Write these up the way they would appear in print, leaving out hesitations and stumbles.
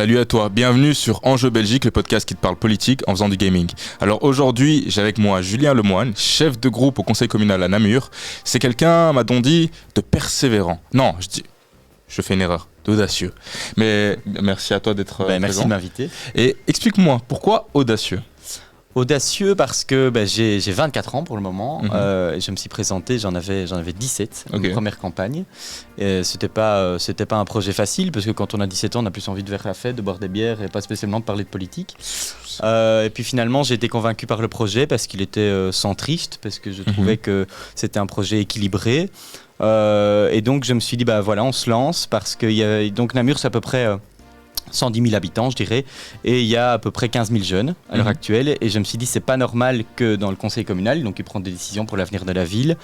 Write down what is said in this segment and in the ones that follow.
Salut à toi, bienvenue sur Enjeu Belgique, le podcast qui te parle politique en faisant du gaming. Alors aujourd'hui, j'ai avec moi Julien Lemoine, chef de groupe au conseil communal à Namur. C'est quelqu'un, m'a-t-on dit, de persévérant. Non, je fais une erreur, d'audacieux. Mais merci à toi d'être présent. Merci de m'inviter. Et explique-moi, pourquoi audacieux ? Audacieux parce que j'ai 24 ans pour le moment. Je me suis présenté, j'en avais 17, une première campagne. Et c'était pas un projet facile parce que quand on a 17 ans, on a plus envie de faire la fête, de boire des bières et pas spécialement de parler de politique. Et puis finalement, j'ai été convaincu par le projet parce qu'il était centriste, parce que je trouvais que c'était un projet équilibré. Et donc je me suis dit, voilà, on se lance parce que donc Namur, c'est à peu près 110 000 habitants, je dirais, et il y a à peu près 15 000 jeunes à l'heure actuelle. Et je me suis dit, c'est pas normal que dans le conseil communal, donc qui prend des décisions pour l'avenir de la ville,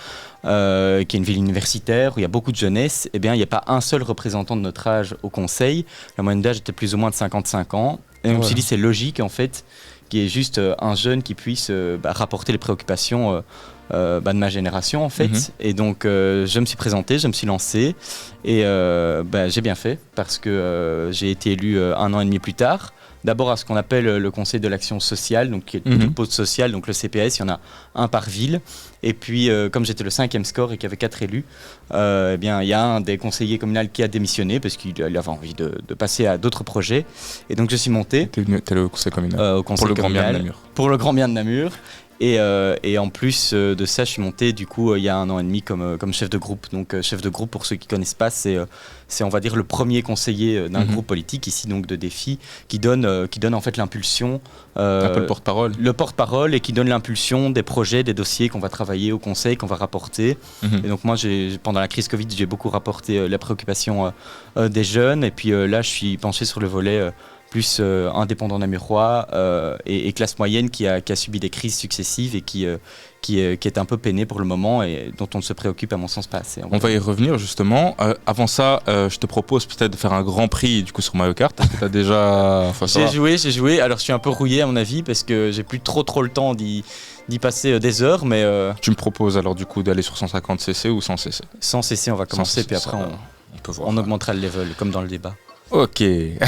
qui est une ville universitaire où il y a beaucoup de jeunesse, eh bien, il n'y a pas un seul représentant de notre âge au conseil. La moyenne d'âge était plus ou moins de 55 ans. Et je me suis dit, c'est logique, en fait, qu'il y ait juste un jeune qui puisse rapporter les préoccupations de ma génération en fait. Et donc je me suis présenté, je me suis lancé et j'ai bien fait parce que j'ai été élu 1 an et demi plus tard. D'abord à ce qu'on appelle le conseil de l'action sociale, donc qui est le poste social, donc le CPS, il y en a un par ville. Et puis comme j'étais le 5e score et qu'il y avait 4 élus, il y a un des conseillers communaux qui a démissionné parce qu'il avait envie de passer à d'autres projets. Et donc je suis monté. T'es allé au conseil communal au conseil pour le communal, grand bien de Namur. Pour le grand bien de Namur. Et en plus de ça, je suis monté du coup il y a 1 an et demi comme chef de groupe. Donc chef de groupe, pour ceux qui ne connaissent pas, c'est on va dire le premier conseiller d'un groupe politique ici, donc de Défi, qui donne en fait l'impulsion. Un peu le porte-parole. Le porte-parole et qui donne l'impulsion des projets, des dossiers qu'on va travailler au conseil, qu'on va rapporter. Et donc moi, pendant la crise Covid, j'ai beaucoup rapporté les préoccupations des jeunes. Et puis là, je suis penché sur le volet plus indépendant namurois et classe moyenne qui a subi des crises successives et qui est un peu peiné pour le moment et dont on ne se préoccupe à mon sens pas assez. On va y revenir justement. Avant ça, je te propose peut-être de faire un grand prix du coup sur Mario Kart. Est-ce que tu as déjà... J'ai joué. Alors je suis un peu rouillé à mon avis parce que j'ai plus trop le temps d'y passer des heures. Mais tu me proposes alors du coup d'aller sur 150cc ou 100cc ? 100cc, on va commencer puis après on augmentera le level comme dans le débat. Ok. Du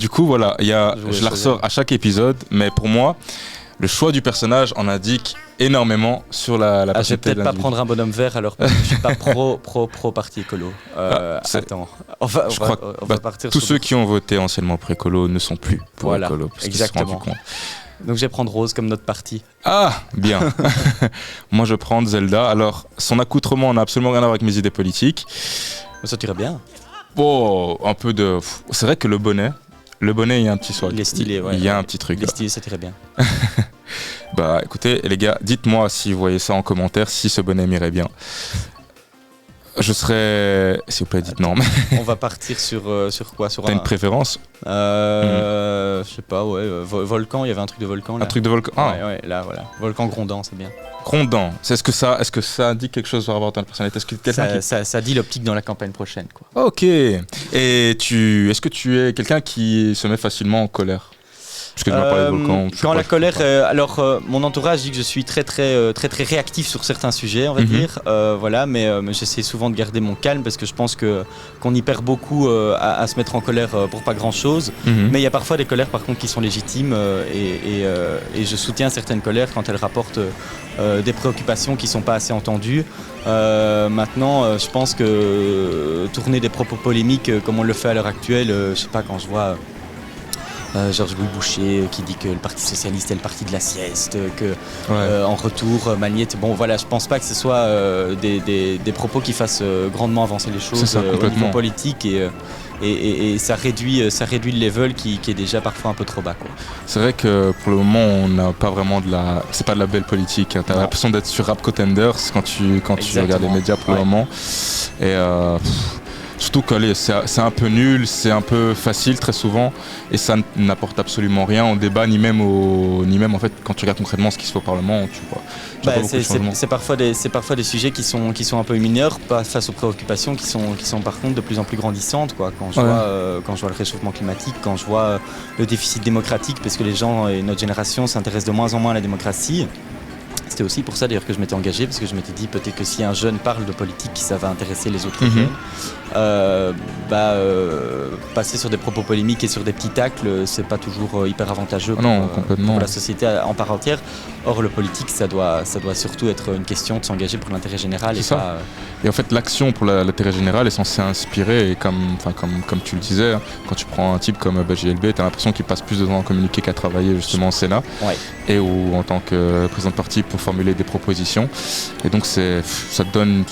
coup, voilà, je la ressors à chaque épisode, mais pour moi, le choix du personnage en indique énormément sur la personnalité. Je vais peut-être pas prendre un bonhomme vert alors parce que je suis pas pro parti écolo. Attends, on va partir. Tous ceux qui ont voté anciennement pour écolo ne sont plus pour écolo. Exactement. Donc je vais prendre Rose comme notre parti. Ah, bien. Moi, je prends Zelda. Alors, son accoutrement n'a absolument rien à voir avec mes idées politiques. Ça t'irait bien. Oh, un peu de... C'est vrai que le bonnet, il y a un petit swag. Il est stylé, ouais. Il y a un petit truc. Il est stylé, ça t'irait bien. Écoutez, les gars, dites-moi si vous voyez ça en commentaire, si ce bonnet m'irait bien. Je serais... S'il vous plaît, dites non. On va partir sur quoi ? T'as une préférence ? Je sais pas, ouais. Volcan, il y avait un truc de volcan là. Un truc de volcan ? Ouais, là, voilà. Volcan grondant, c'est bien. Grondant. Est-ce que ça indique quelque chose par rapport à ta personnalité ? Ça dit l'optique dans la campagne prochaine, quoi. Ok. Et est-ce que tu es quelqu'un qui se met facilement en colère ? Parce que tu m'as parlé de volcan. Quand la colère, mon entourage dit que je suis très réactif sur certains sujets, on va dire. Voilà, mais j'essaie souvent de garder mon calme parce que je pense qu'on y perd beaucoup à se mettre en colère pour pas grand chose. Mais il y a parfois des colères par contre qui sont légitimes et je soutiens certaines colères quand elles rapportent des préoccupations qui sont pas assez entendues. Maintenant, je pense que tourner des propos polémiques comme on le fait à l'heure actuelle, je sais pas, quand je vois Georges-Louis Boucher qui dit que le Parti Socialiste est le parti de la sieste, en retour, Magnette. Bon voilà, je pense pas que ce soit des propos qui fassent grandement avancer les choses au niveau politique et ça réduit le level qui est déjà parfois un peu trop bas, quoi. C'est vrai que pour le moment on n'a pas vraiment c'est pas de la belle politique, hein. T'as l'impression d'être sur Rap Contenders quand tu regardes les médias pour le moment et surtout que c'est un peu nul, c'est un peu facile très souvent et ça n'apporte absolument rien au débat ni même en fait quand tu regardes concrètement ce qui se fait au Parlement, tu vois. C'est parfois des sujets qui sont un peu mineurs face aux préoccupations qui sont par contre de plus en plus grandissantes, quoi. Quand je vois le réchauffement climatique, quand je vois le déficit démocratique parce que les gens et notre génération s'intéressent de moins en moins à la démocratie. C'était aussi pour ça d'ailleurs que je m'étais engagé, parce que je m'étais dit peut-être que si un jeune parle de politique, ça va intéresser les autres jeunes. Passer sur des propos polémiques et sur des petits tacles, c'est pas toujours hyper avantageux pour la société en part entière. Or, le politique, ça doit surtout être une question de s'engager pour l'intérêt général. Et en fait, l'action pour l'intérêt général est censée inspirer, et comme tu le disais, quand tu prends un type comme JLB, tu as l'impression qu'il passe plus de temps à communiquer qu'à travailler justement au Sénat, et ou en tant que président de parti pour formuler des propositions. Et donc ça donne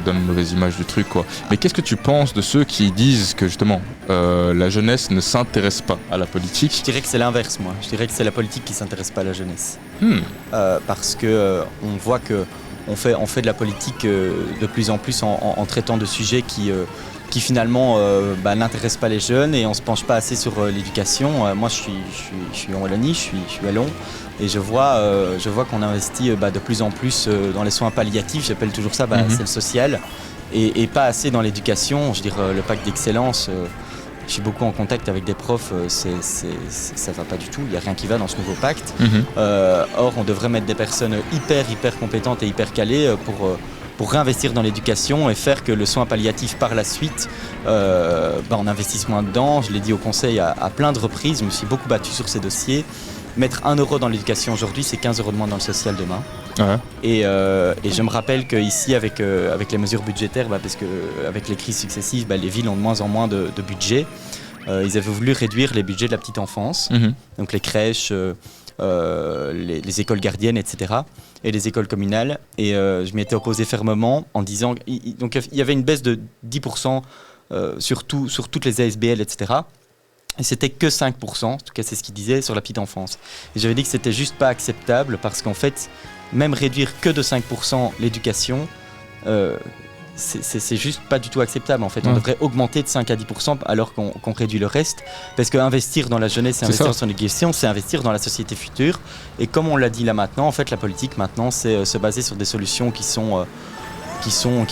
une mauvaise image du truc, quoi. Mais qu'est-ce que tu penses de ceux qui disent que justement la jeunesse ne s'intéresse pas à la politique? Je dirais que c'est l'inverse, moi. Je dirais que c'est la politique qui s'intéresse pas à la jeunesse. Parce que on voit que on fait de la politique de plus en plus en traitant de sujets qui finalement n'intéressent pas les jeunes, et on se penche pas assez sur l'éducation. Moi, je suis en Wallonie, je suis à Lyon, et je vois qu'on investit de plus en plus dans les soins palliatifs. J'appelle toujours ça, c'est le social, et pas assez dans l'éducation. Je veux dire, le pacte d'excellence. Je suis beaucoup en contact avec des profs, ça va pas du tout, il n'y a rien qui va dans ce nouveau pacte. Or, on devrait mettre des personnes hyper compétentes et hyper calées pour réinvestir dans l'éducation et faire que le soin palliatif par la suite, on investisse moins dedans. Je l'ai dit au conseil à plein de reprises, je me suis beaucoup battu sur ces dossiers. Mettre 1 euro dans l'éducation aujourd'hui, c'est 15 euros de moins dans le social demain. Et je me rappelle qu'ici, avec les mesures budgétaires, parce qu'avec les crises successives, les villes ont de moins en moins de budget. Ils avaient voulu réduire les budgets de la petite enfance, donc les crèches, les écoles gardiennes, etc., et les écoles communales. Et je m'y étais opposé fermement en disant... Donc il y avait une baisse de 10% sur toutes les ASBL, etc., et c'était que 5%, en tout cas c'est ce qu'il disait, sur la petite enfance. Et j'avais dit que c'était juste pas acceptable, parce qu'en fait, même réduire que de 5% l'éducation, c'est juste pas du tout acceptable en fait. On devrait augmenter de 5 à 10% alors qu'on réduit le reste, parce qu'investir dans la jeunesse et investir dans l'éducation, c'est investir dans la société future. Et comme on l'a dit là maintenant, en fait la politique maintenant, c'est se baser sur des solutions qui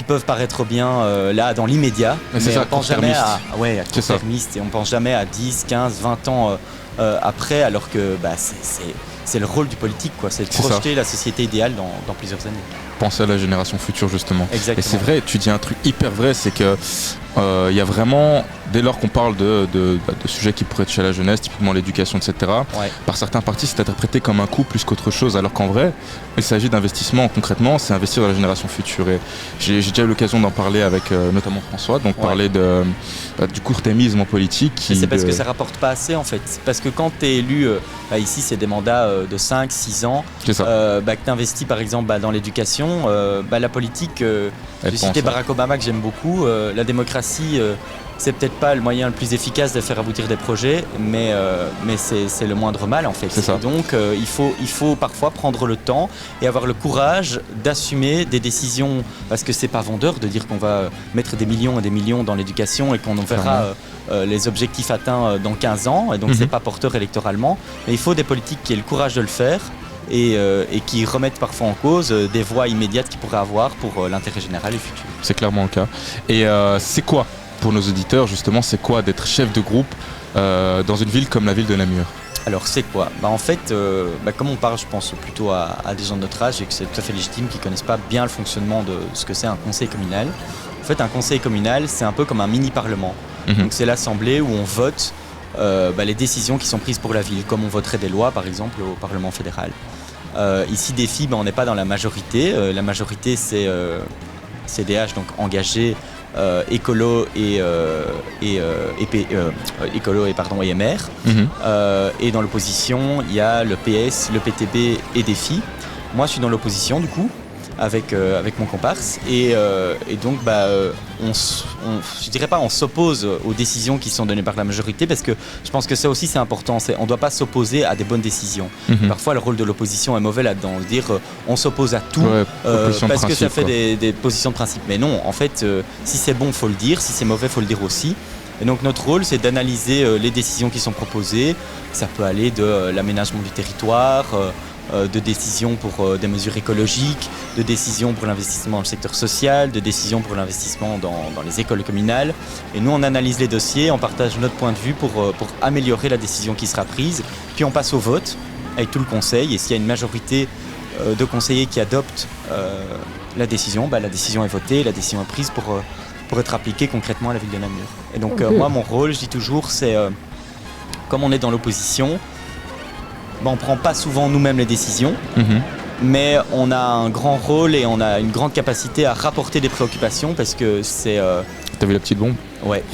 peuvent paraître bien là dans l'immédiat, mais on pense jamais à court-termiste, et on pense jamais à 10, 15, 20 ans après, alors que c'est le rôle du politique, quoi. C'est de projeter la société idéale dans plusieurs années. Penser à la génération future, justement. Exactement. Et c'est vrai, tu dis un truc hyper vrai, c'est que y a vraiment, dès lors qu'on parle de sujets qui pourraient toucher à la jeunesse, typiquement l'éducation, etc., par certains partis, c'est interprété comme un coût plus qu'autre chose, alors qu'en vrai, il s'agit d'investissement. Concrètement, c'est investir dans la génération future. Et j'ai déjà eu l'occasion d'en parler avec notamment François, donc parler du court-termisme en politique. C'est parce que ça rapporte pas assez, en fait. Parce que quand tu es élu, ici c'est des mandats de 5, 6 ans, que tu investis par exemple dans l'éducation, la politique, j'ai cité Barack Obama que j'aime beaucoup, la démocratie, c'est peut-être pas le moyen le plus efficace de faire aboutir des projets, mais c'est le moindre mal en fait. Donc il faut parfois prendre le temps et avoir le courage d'assumer des décisions, parce que c'est pas vendeur de dire qu'on va mettre des millions et des millions dans l'éducation et qu'on verra les objectifs atteints dans 15 ans, et donc c'est pas porteur électoralement, mais il faut des politiques qui aient le courage de le faire. Et qui remettent parfois en cause des voies immédiates qu'ils pourraient avoir pour l'intérêt général et futur. C'est clairement le cas. Et c'est quoi, pour nos auditeurs justement, c'est quoi d'être chef de groupe dans une ville comme la ville de Namur? Alors c'est quoi ? En fait, comme on parle, je pense plutôt à des gens de notre âge, et que c'est tout à fait légitime qu'ils ne connaissent pas bien le fonctionnement de ce que c'est un conseil communal. En fait, un conseil communal, c'est un peu comme un mini-parlement. Donc c'est l'assemblée où on vote les décisions qui sont prises pour la ville, comme on voterait des lois par exemple au Parlement fédéral. Ici DEFI, on n'est pas dans la majorité. La majorité c'est CDH, donc engagé, écolo et EMR. Et dans l'opposition, il y a le PS, le PTB et DEFI. Moi je suis dans l'opposition du coup, avec mon comparse, et donc je dirais pas on s'oppose aux décisions qui sont données par la majorité, parce que je pense que ça aussi c'est important, on doit pas s'opposer à des bonnes décisions. Parfois le rôle de l'opposition est mauvais là-dedans, dire on s'oppose à tout parce que ça fait des positions de principe, mais non, en fait si c'est bon faut le dire, si c'est mauvais faut le dire aussi. Et donc notre rôle c'est d'analyser les décisions qui sont proposées. Ça peut aller de l'aménagement du territoire, de décisions pour des mesures écologiques, de décisions pour l'investissement dans le secteur social, de décisions pour l'investissement dans les écoles communales. Et nous, on analyse les dossiers, on partage notre point de vue pour améliorer la décision qui sera prise. Puis on passe au vote avec tout le conseil. Et s'il y a une majorité de conseillers qui adoptent la décision, la décision est votée, la décision est prise pour être appliquée concrètement à la ville de Namur. Et donc moi, mon rôle, je dis toujours, c'est comme on est dans l'opposition, on ne prend pas souvent nous-mêmes les décisions, mais on a un grand rôle et on a une grande capacité à rapporter des préoccupations parce que c'est... T'as vu la petite bombe ? Ouais,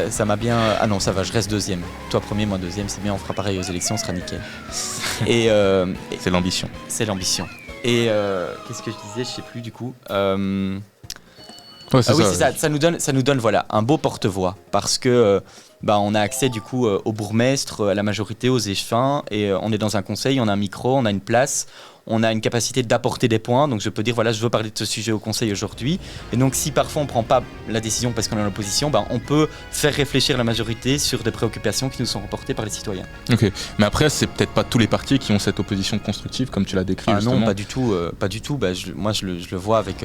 ça m'a bien... Ah non, ça va, je reste deuxième. Toi premier, moi deuxième, c'est bien, on fera pareil aux élections, ce sera nickel. C'est l'ambition. C'est l'ambition. Et qu'est-ce que je disais, je sais plus du coup. Ouais, c'est oui, c'est ça. Ça nous donne voilà, un beau porte-voix parce que on a accès du coup au bourgmestre, à la majorité, aux échevins et on est dans un conseil, on a un micro, on a une place, on a une capacité d'apporter des points. Donc je peux dire voilà, je veux parler de ce sujet au conseil aujourd'hui. Et donc si parfois on prend pas la décision parce qu'on est en opposition, on peut faire réfléchir la majorité sur des préoccupations qui nous sont reportées par les citoyens. Ok, mais après c'est peut-être pas tous les partis qui ont cette opposition constructive comme tu l'as décrit. Non, pas du tout. Moi je le vois avec.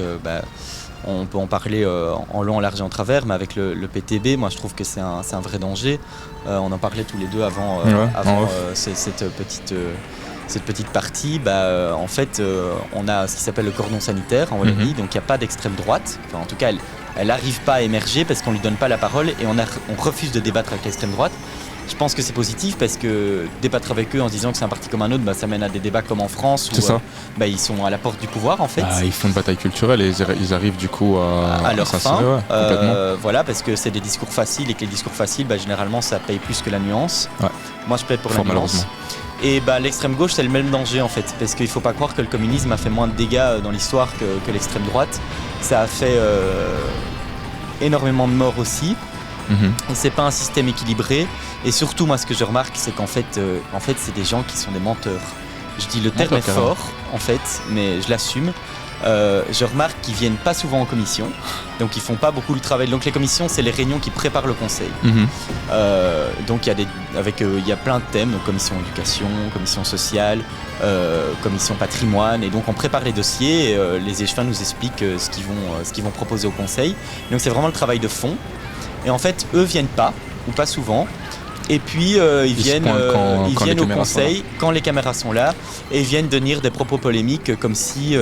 On peut en parler en long, en large et en travers, mais avec le PTB, moi je trouve que c'est un vrai danger. On en parlait tous les deux avant cette petite partie. En fait, on a ce qui s'appelle le cordon sanitaire en Wallonie, donc il n'y a pas d'extrême droite. Enfin, en tout cas, elle n'arrive pas à émerger parce qu'on ne lui donne pas la parole et on refuse de débattre avec l'extrême droite. Je pense que c'est positif parce que débattre avec eux en se disant que c'est un parti comme un autre, ça mène à des débats comme en France où ils sont à la porte du pouvoir en fait. Ils font une bataille culturelle et ils arrivent du coup à leur fin. Voilà, parce que c'est des discours faciles et que les discours faciles, généralement ça paye plus que la nuance. Ouais. Moi je plaide pour la nuance. Et l'extrême gauche c'est le même danger en fait, parce qu'il ne faut pas croire que le communisme a fait moins de dégâts dans l'histoire que l'extrême droite. Ça a fait énormément de morts aussi. Et c'est pas un système équilibré et surtout moi ce que je remarque c'est qu'en fait c'est des gens qui sont des menteurs. Je dis le terme est fort en fait mais je l'assume. Je remarque qu'ils viennent pas souvent en commission, donc ils font pas beaucoup le travail. Donc les commissions c'est les réunions qui préparent le conseil. Donc il y a plein de thèmes, donc commission éducation, commission sociale, commission patrimoine, et donc on prépare les dossiers et les échevins nous expliquent ce qu'ils vont proposer au conseil. Donc c'est vraiment le travail de fond. Et en fait, eux viennent pas, ou pas souvent. Et puis ils viennent au conseil quand les caméras sont là, et ils viennent tenir des propos polémiques comme si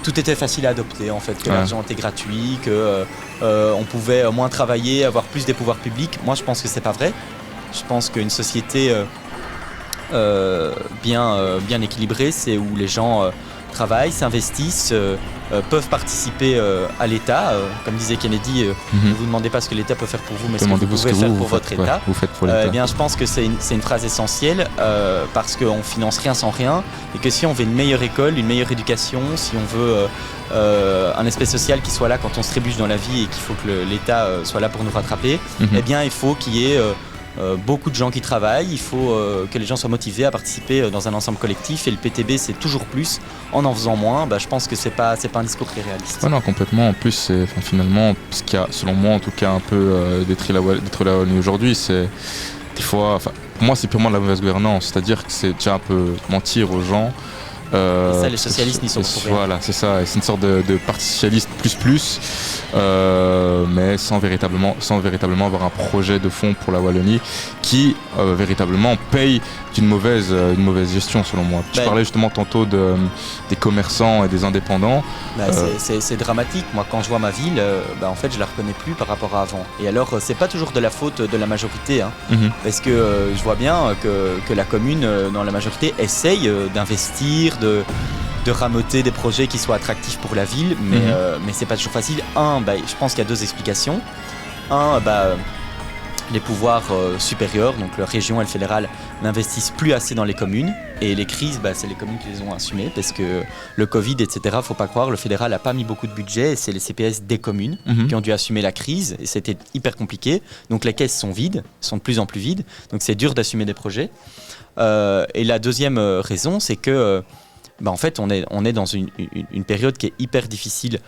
tout était facile à adopter en fait, que l'argent était gratuit, que on pouvait moins travailler, avoir plus des pouvoirs publics. Moi, je pense que c'est pas vrai. Je pense qu'une société bien équilibrée, c'est où les gens travaillent, s'investissent, peuvent participer à l'État. Comme disait Kennedy, ne vous demandez pas ce que l'État peut faire pour vous, mais ce que vous pouvez faire pour votre État. Vous faites pour l'État. Je pense que c'est une phrase essentielle parce qu'on finance rien sans rien, et que si on veut une meilleure école, une meilleure éducation, si on veut un aspect social qui soit là quand on se trébuche dans la vie et qu'il faut que l'État soit là pour nous rattraper, il faut qu'il y ait beaucoup de gens qui travaillent, il faut que les gens soient motivés à participer dans un ensemble collectif, et le PTB c'est toujours plus en faisant moins. Je pense que c'est pas un discours très réaliste. Non, complètement. En plus c'est finalement ce qu'il y a, selon moi en tout cas, un peu détruit la Wallonie aujourd'hui, c'est des fois, pour moi c'est purement de la mauvaise gouvernance, c'est-à-dire que c'est déjà un peu mentir aux gens. Et ça, les socialistes n'y sont pour rien. Voilà, c'est ça. C'est une sorte de parti socialiste plus, mais sans véritablement avoir un projet de fond pour la Wallonie qui véritablement paye d'une mauvaise gestion, selon moi. Tu parlais justement tantôt des commerçants et des indépendants. C'est dramatique. Moi, quand je vois ma ville, en fait, je la reconnais plus par rapport à avant. Et alors, c'est pas toujours de la faute de la majorité, parce que je vois bien que la commune, dans la majorité, essaye d'investir, de ramoter des projets qui soient attractifs pour la ville, mais c'est pas toujours facile. Je pense qu'il y a deux explications. Les pouvoirs supérieurs, donc la région et le fédéral, n'investissent plus assez dans les communes, et les crises, c'est les communes qui les ont assumées, parce que le Covid, etc., faut pas croire, le fédéral n'a pas mis beaucoup de budget, et c'est les CPS des communes qui ont dû assumer la crise, et c'était hyper compliqué. Donc les caisses sont vides, sont de plus en plus vides, donc c'est dur d'assumer des projets. Et la deuxième raison, c'est que en fait, on est dans une période qui est hyper difficile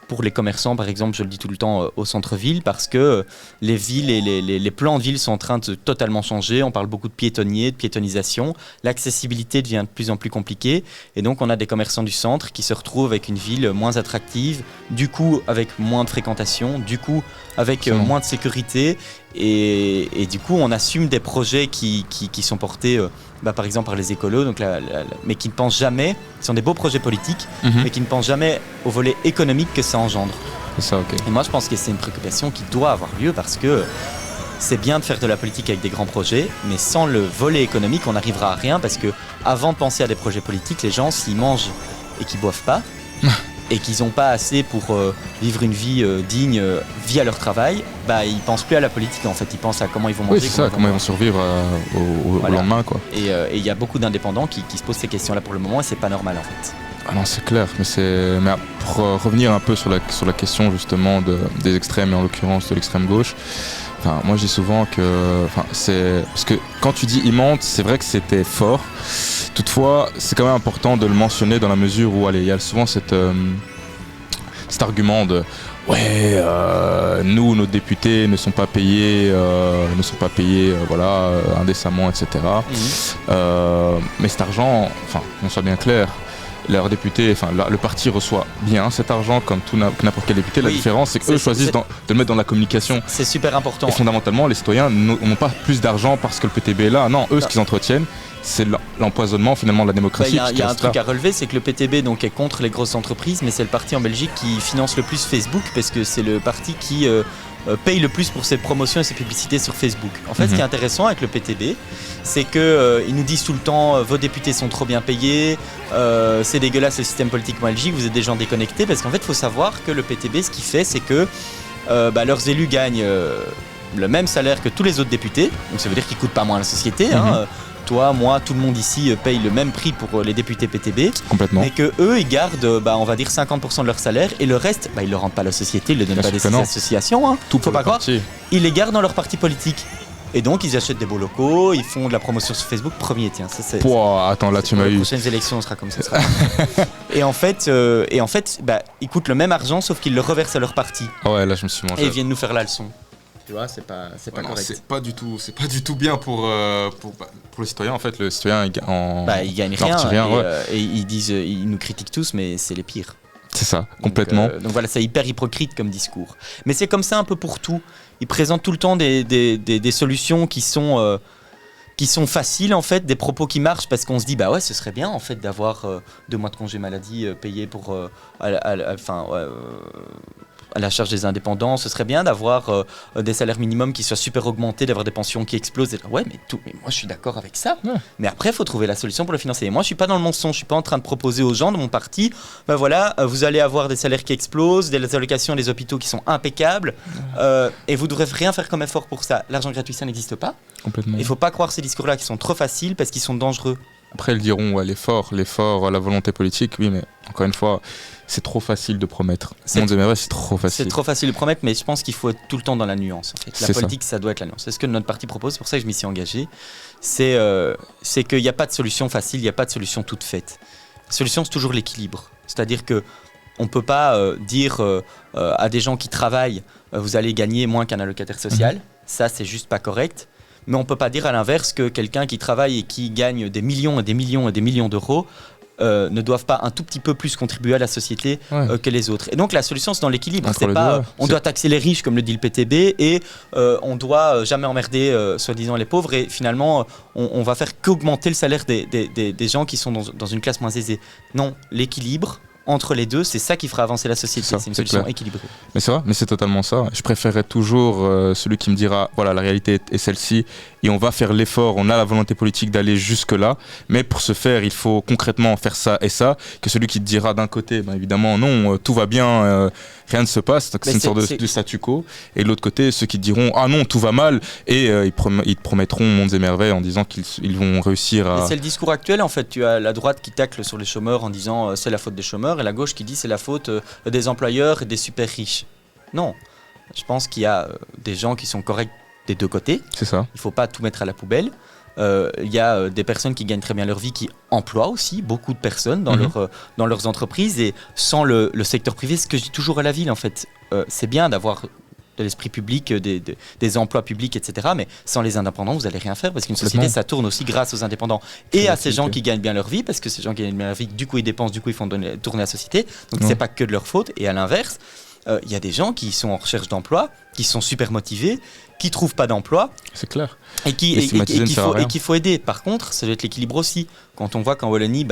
pour les commerçants, par exemple, je le dis tout le temps, au centre-ville, parce que les villes et les plans de ville sont en train de totalement changer. On parle beaucoup de piétonniers, de piétonnisation. L'accessibilité devient de plus en plus compliquée. Et donc, on a des commerçants du centre qui se retrouvent avec une ville moins attractive, du coup, avec moins de fréquentation, du coup, avec moins de sécurité. Et du coup, on assume des projets qui sont portés, par exemple, par les écolos, donc mais qui ne pensent jamais, ce sont des beaux projets politiques, mais qui ne pensent jamais au volet économique que ça engendre. C'est ça, ok. Et moi, je pense que c'est une préoccupation qui doit avoir lieu parce que c'est bien de faire de la politique avec des grands projets, mais sans le volet économique, on n'arrivera à rien parce que avant de penser à des projets politiques, les gens, s'ils mangent et qu'ils boivent pas, et qu'ils n'ont pas assez pour vivre une vie digne via leur travail, ils pensent plus à la politique en fait, ils pensent à comment ils vont manger. Oui, c'est ça, comment ils vont survivre au lendemain, quoi. Et il y a beaucoup d'indépendants qui se posent ces questions-là pour le moment et c'est pas normal en fait. Ah non, c'est clair, mais pour revenir un peu sur la question justement des extrêmes, et en l'occurrence de l'extrême gauche, moi je dis souvent que parce que quand tu dis immonde, c'est vrai que c'était fort. Toutefois, c'est quand même important de le mentionner dans la mesure où il y a souvent cet argument de nos députés ne sont pas payés, indécemment, etc. Mais cet argent, qu'on soit bien clair, leurs députés, le parti reçoit bien cet argent comme n'importe quel député. La différence, c'est qu'eux choisissent de le mettre dans la communication. C'est super important. Et fondamentalement, les citoyens n'ont pas plus d'argent parce que le PTB est là. Non, eux, ce qu'ils entretiennent, c'est l'empoisonnement finalement de la démocratie. Il y a un truc à relever, c'est que le PTB donc, est contre les grosses entreprises, mais c'est le parti en Belgique qui finance le plus Facebook parce que c'est le parti qui paye le plus pour ses promotions et ses publicités sur Facebook. En fait, ce qui est intéressant avec le PTB, c'est qu'ils nous disent tout le temps vos députés sont trop bien payés, c'est dégueulasse le système politique belgique, vous êtes des gens déconnectés, parce qu'en fait, il faut savoir que le PTB, ce qu'il fait, c'est que leurs élus gagnent le même salaire que tous les autres députés, donc ça veut dire qu'ils ne coûtent pas moins à la société. Toi, moi, tout le monde ici paye le même prix pour les députés PTB. Complètement. Mais qu'eux, ils gardent, on va dire 50% de leur salaire et le reste, ils ne le rendent pas à la société, ils ne le donnent pas à des associations. Tout faut pas croire. Ils les gardent dans leur parti politique. Et donc, ils achètent des beaux locaux, ils font de la promotion sur Facebook. Premier, tiens, ça c'est. Attends, là, tu m'as eu. Les prochaines élections, on sera comme ça. et en fait, ils coûtent le même argent, sauf qu'ils le reversent à leur parti. Ah ouais, là, je me suis mangé. Et ils viennent nous faire la leçon. Tu vois, c'est pas correct. C'est pas du tout bien pour le citoyen. En fait, le citoyen il gagne rien. Et ils nous critiquent tous, mais c'est les pires. C'est ça, complètement. Donc voilà, c'est hyper hypocrite comme discours. Mais c'est comme ça un peu pour tout. Ils présentent tout le temps des solutions qui sont faciles en fait, des propos qui marchent parce qu'on se dit ce serait bien en fait d'avoir 2 mois de congé maladie payés pour à la charge des indépendants, ce serait bien d'avoir des salaires minimums qui soient super augmentés, d'avoir des pensions qui explosent. Mais moi je suis d'accord avec ça. Ouais. Mais après, il faut trouver la solution pour le financer. Et moi, je suis pas dans le mensonge, je suis pas en train de proposer aux gens de mon parti, vous allez avoir des salaires qui explosent, des allocations des hôpitaux qui sont impeccables, et vous devrez rien faire comme effort pour ça. L'argent gratuit, ça n'existe pas. Complètement. Il faut pas croire ces discours-là qui sont trop faciles parce qu'ils sont dangereux. Après, ils diront l'effort, la volonté politique, oui, mais encore une fois, c'est trop facile de promettre. C'est trop facile. C'est trop facile de promettre, mais je pense qu'il faut être tout le temps dans la nuance. En fait. La politique, ça doit être la nuance. C'est ce que notre parti propose, c'est pour ça que je m'y suis engagé. C'est qu'il n'y a pas de solution facile, il n'y a pas de solution toute faite. La solution, c'est toujours l'équilibre. C'est-à-dire qu'on ne peut pas dire à des gens qui travaillent, vous allez gagner moins qu'un allocataire social. Ça, c'est juste pas correct. Mais on ne peut pas dire à l'inverse que quelqu'un qui travaille et qui gagne des millions et des millions et des millions d'euros ne doivent pas un tout petit peu plus contribuer à la société que les autres. Et donc la solution, c'est dans l'équilibre. C'est pas on doit taxer les riches comme le dit le PTB et on doit jamais emmerder soi-disant les pauvres et finalement on va faire qu'augmenter le salaire des gens qui sont dans une classe moins aisée. Non, l'équilibre entre les deux, c'est ça qui fera avancer la société. C'est une solution équilibrée. Mais c'est vrai, mais c'est totalement ça. Je préférerais toujours celui qui me dira voilà, la réalité est celle-ci et on va faire l'effort, on a la volonté politique d'aller jusque-là, mais pour ce faire, il faut concrètement faire ça et ça, que celui qui te dira d'un côté, évidemment, non, tout va bien, rien ne se passe, c'est une sorte de statu quo, et de l'autre côté, ceux qui diront ah non, tout va mal, et ils te promettront mondes et merveilles en disant qu'ils vont réussir à... Et c'est le discours actuel, en fait. Tu as la droite qui tacle sur les chômeurs en disant c'est la faute des chômeurs, et la gauche qui dit c'est la faute des employeurs et des super riches. Non, je pense qu'il y a des gens qui sont corrects des deux côtés. C'est ça. Il ne faut pas tout mettre à la poubelle. Il y a des personnes qui gagnent très bien leur vie, qui emploient aussi beaucoup de personnes dans leurs entreprises. Et sans le secteur privé, ce que je dis toujours à la ville, en fait, c'est bien d'avoir de l'esprit public, des emplois publics, etc. Mais sans les indépendants, vous n'allez rien faire parce qu'une société, ça tourne aussi grâce aux indépendants et à ces gens qui gagnent bien leur vie, parce que ces gens qui gagnent bien leur vie, du coup, ils dépensent, du coup, ils font tourner la société. Donc, c'est pas que de leur faute. Et à l'inverse, il y a des gens qui sont en recherche d'emploi, qui sont super motivés, qui trouvent pas d'emploi. C'est clair. Et qu'il faut aider. Par contre, ça doit être l'équilibre aussi. Quand on voit qu'en Wallonie,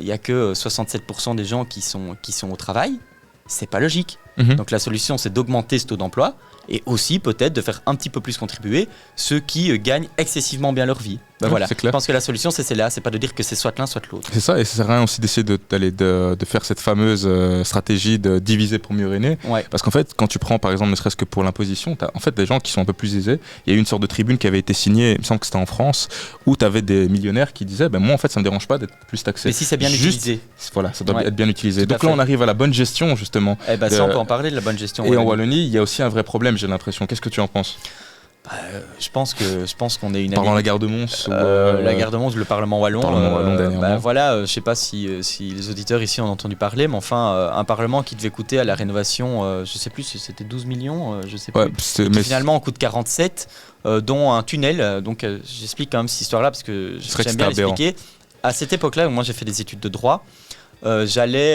il y a que 67% des gens qui sont au travail, c'est pas logique. Donc la solution, c'est d'augmenter ce taux d'emploi et aussi peut-être de faire un petit peu plus contribuer ceux qui gagnent excessivement bien leur vie. Voilà. Je pense que la solution, c'est celle-là, c'est pas de dire que c'est soit l'un, soit l'autre. C'est ça, et ça sert à rien aussi d'essayer de faire cette fameuse stratégie de diviser pour mieux régner. Ouais. Parce qu'en fait, quand tu prends par exemple, ne serait-ce que pour l'imposition, t'as en fait des gens qui sont un peu plus aisés. Il y a eu une sorte de tribune qui avait été signée, il me semble que c'était en France, où tu avais des millionnaires qui disaient moi en fait ça me dérange pas d'être plus taxé. Mais si c'est bien utilisé. Voilà, ça doit être bien utilisé. Donc là on arrive à la bonne gestion justement. Ça on peut en parler de la bonne gestion. Et en Wallonie, il y a aussi un vrai problème, j'ai l'impression. Qu'est-ce que tu en penses ? Je pense qu'on est une. Parlant de la gare de Mons. La gare de Mons, le Parlement wallon. Dernièrement. Je sais pas si les auditeurs ici ont entendu parler, mais enfin, un Parlement qui devait coûter à la rénovation, je sais plus si c'était 12 millions, je sais plus. Mais finalement, on coûte 47, dont un tunnel. Donc, j'explique quand même cette histoire-là parce que j'aime bien l'expliquer. À cette époque-là, où moi j'ai fait des études de droit. J'allais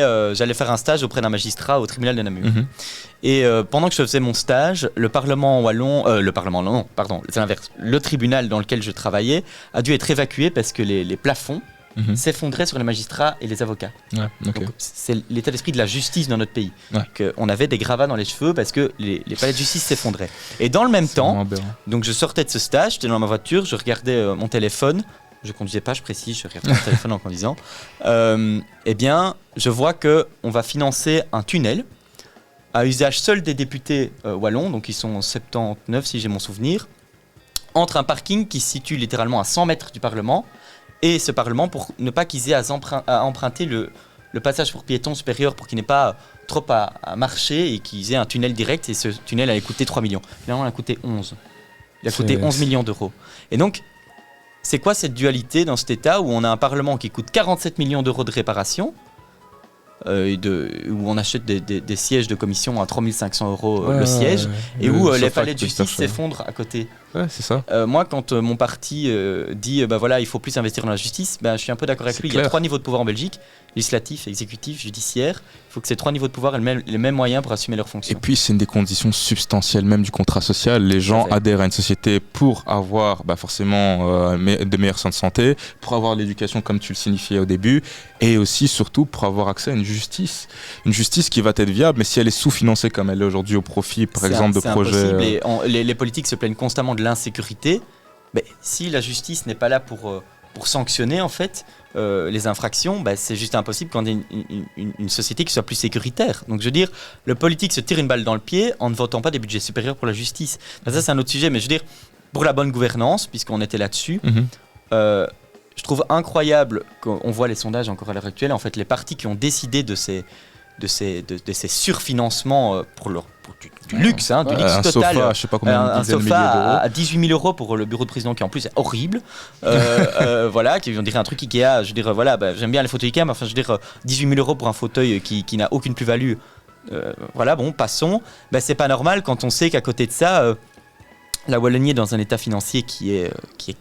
faire un stage auprès d'un magistrat au tribunal de Namur. Et pendant que je faisais mon stage, le tribunal dans lequel je travaillais a dû être évacué parce que les plafonds s'effondraient sur les magistrats et les avocats. Donc, c'est l'état d'esprit de la justice dans notre pays. On avait des gravats dans les cheveux parce que les palais de justice s'effondraient. Et dans le même temps, donc je sortais de ce stage, j'étais dans ma voiture, je regardais mon téléphone. Je conduisais pas, je précise, je regardais mon téléphone en conduisant. Eh bien, je vois qu'on va financer un tunnel à usage seul des députés wallons, donc ils sont 79 si j'ai mon souvenir, entre un parking qui se situe littéralement à 100 mètres du Parlement et ce Parlement pour ne pas qu'ils aient à emprunter le passage pour piétons supérieur pour qu'ils n'aient pas trop à marcher et qu'ils aient un tunnel direct. Et ce tunnel allait coûter 3 millions. Finalement, il a coûté 11. Il a coûté 11 millions d'euros. Et donc, c'est quoi cette dualité dans cet état où on a un Parlement qui coûte 47 millions d'euros de réparation où on achète des sièges de commission à 3500 euros le siège et où les palais de justice s'effondrent à côté. Ouais, c'est ça. Moi, quand mon parti dit il faut plus investir dans la justice, je suis un peu d'accord avec lui. Clair. Il y a 3 niveaux de pouvoir en Belgique, législatif, exécutif, judiciaire. Il faut que ces 3 niveaux de pouvoir aient les mêmes moyens pour assumer leurs fonctions. Et puis, c'est une des conditions substantielles même du contrat social. Les gens adhèrent à une société pour avoir forcément de meilleurs soins de santé, pour avoir l'éducation comme tu le signifiais au début, et aussi, surtout, pour avoir accès à une justice. Une justice qui va être viable, mais si elle est sous-financée comme elle est aujourd'hui au profit, par exemple, de projets... Les politiques se plaignent constamment de l'insécurité. Mais si la justice n'est pas là pour sanctionner, en fait, les infractions, c'est juste impossible quand on ait une société qui soit plus sécuritaire. Donc je veux dire, le politique se tire une balle dans le pied en ne votant pas des budgets supérieurs pour la justice. Ça, c'est un autre sujet, mais je veux dire, pour la bonne gouvernance, puisqu'on était là-dessus, je trouve incroyable qu'on voit les sondages encore à l'heure actuelle, en fait, les partis qui ont décidé de ces surfinancements pour du luxe, du luxe total. Sofa, je sais pas combien, un sofa à 18 000 euros pour le bureau de président qui en plus est horrible. Qui on dirait un truc Ikea. Je veux dire, j'aime bien les fauteuils Ikea, mais enfin, je veux dire, 18 000 euros pour un fauteuil qui n'a aucune plus-value. Passons. C'est pas normal quand on sait qu'à côté de ça, la Wallonie est dans un état financier qui est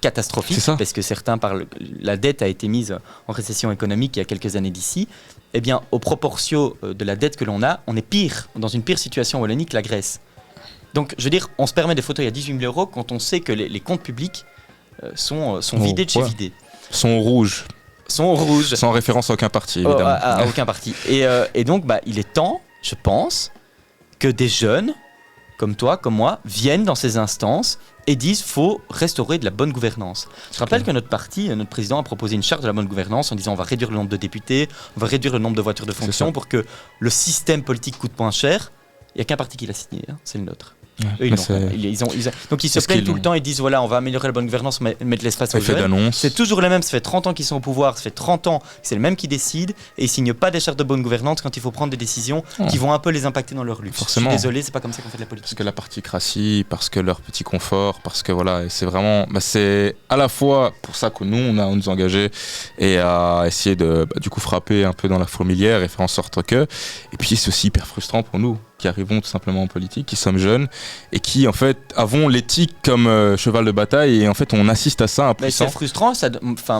catastrophique, parce que certains parlent. La dette a été mise en récession économique il y a quelques années d'ici. Eh bien, aux proportions de la dette que l'on a, on est dans une pire situation en Wallonie que la Grèce. Donc, je veux dire, on se permet des fauteuils à 18 000 euros quand on sait que les comptes publics sont vidés de chez vidés. Sont rouges. Sans référence à aucun parti, évidemment. À aucun parti. Et donc, il est temps, je pense, que des jeunes, comme toi, comme moi, viennent dans ces instances et disent faut restaurer de la bonne gouvernance. Je rappelle que notre président a proposé une charte de la bonne gouvernance en disant on va réduire le nombre de députés, on va réduire le nombre de voitures de fonction pour que le système politique coûte moins cher. Il n'y a qu'un parti qui l'a signé, c'est le nôtre. Eux, donc ils se plaignent tout le temps et disent voilà, on va améliorer la bonne gouvernance, mettre l'espace aux jeunes. C'est toujours les mêmes, ça fait 30 ans qu'ils sont au pouvoir, ça fait 30 ans que c'est le même qui décide et ils signent pas des chartes de bonne gouvernance quand il faut prendre des décisions qui vont un peu les impacter dans leur luxe. Forcément. Je suis désolé, c'est pas comme ça qu'on fait de la politique. Parce que la particratie, parce que leur petit confort, parce que voilà, c'est vraiment, c'est à la fois pour ça que nous on nous engagé et à essayer de du coup frapper un peu dans la fourmilière et faire en sorte que, et puis c'est aussi hyper frustrant pour nous. qui arrivons tout simplement en politique, qui sommes jeunes et qui en fait avons l'éthique comme cheval de bataille et en fait on assiste à ça impuissant. C'est frustrant,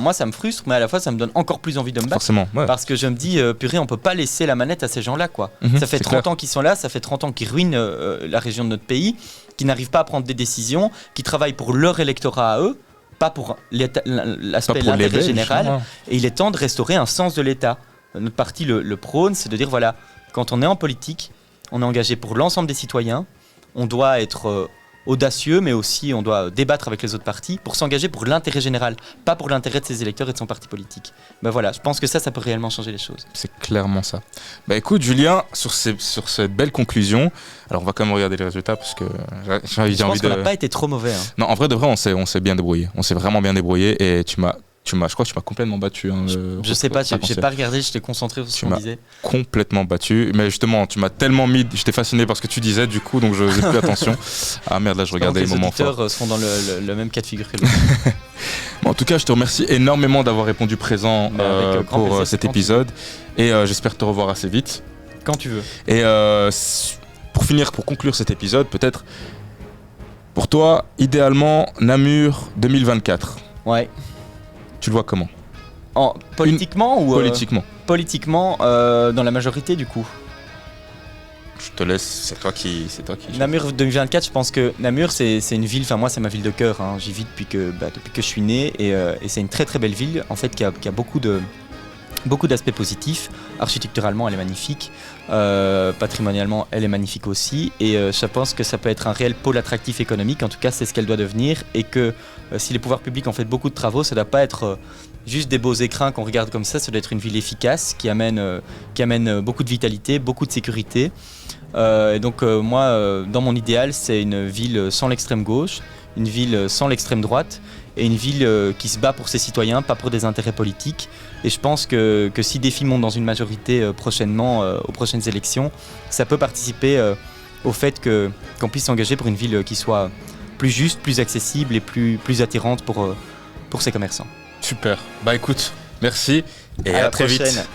moi ça me frustre, mais à la fois ça me donne encore plus envie de me battre. Forcément, ouais. Parce que je me dis, purée, on peut pas laisser la manette à ces gens-là, quoi. Ça fait 30 ans qu'ils sont là, ça fait 30 ans qu'ils ruinent la région de notre pays, qui n'arrivent pas à prendre des décisions, qui travaillent pour leur électorat à eux, pas pour l'aspect de l'intérêt général. Et il est temps de restaurer un sens de l'État. Notre parti le prône, c'est de dire voilà, quand on est en politique, on est engagé pour l'ensemble des citoyens, on doit être audacieux, mais aussi on doit débattre avec les autres partis pour s'engager pour l'intérêt général, pas pour l'intérêt de ses électeurs et de son parti politique. Ben voilà, je pense que ça peut réellement changer les choses. C'est clairement ça. Bah écoute Julien, sur cette belle conclusion, alors on va quand même regarder les résultats parce que j'ai envie de... Je pense qu'on n'a pas été trop mauvais. Hein. Non, en vrai de vrai, on s'est bien débrouillé. On s'est vraiment bien débrouillé et je crois que tu m'as complètement battu. Hein, je sais pas, j'ai pas regardé, j'étais concentré sur ce qu'on disait. Complètement battu, mais justement, tu m'as tellement mis, j'étais fasciné par ce que tu disais, du coup, donc je faisais plus attention. Ah merde, là, je regardais les moments forts. Les auditeurs seront dans le même cas de figure que l'autre. Bon, en tout cas, je te remercie énormément d'avoir répondu présent pour cet épisode, et j'espère te revoir assez vite. Quand tu veux. Et pour conclure cet épisode, peut-être, pour toi, idéalement, Namur 2024. Ouais. Tu le vois comment ? Politiquement ou Politiquement, dans la majorité du coup. Je te laisse, c'est toi qui. Namur 2024, je pense que Namur c'est une ville, enfin moi c'est ma ville de cœur, hein. J'y vis depuis que je suis né et c'est une très très belle ville en fait qui a beaucoup d'aspects positifs. Architecturalement elle est magnifique, patrimonialement elle est magnifique aussi et je pense que ça peut être un réel pôle attractif économique, en tout cas c'est ce qu'elle doit devenir et que si les pouvoirs publics ont fait beaucoup de travaux, ça ne doit pas être juste des beaux écrins qu'on regarde comme ça doit être une ville efficace qui amène beaucoup de vitalité, beaucoup de sécurité. Et donc moi dans mon idéal c'est une ville sans l'extrême gauche, une ville sans l'extrême droite et une ville qui se bat pour ses citoyens, pas pour des intérêts politiques. Et je pense que si Défi monte dans une majorité prochainement, aux prochaines élections, ça peut participer au fait qu'on puisse s'engager pour une ville qui soit plus juste, plus accessible et plus attirante pour ses commerçants. Super. Bah écoute, merci et à très vite.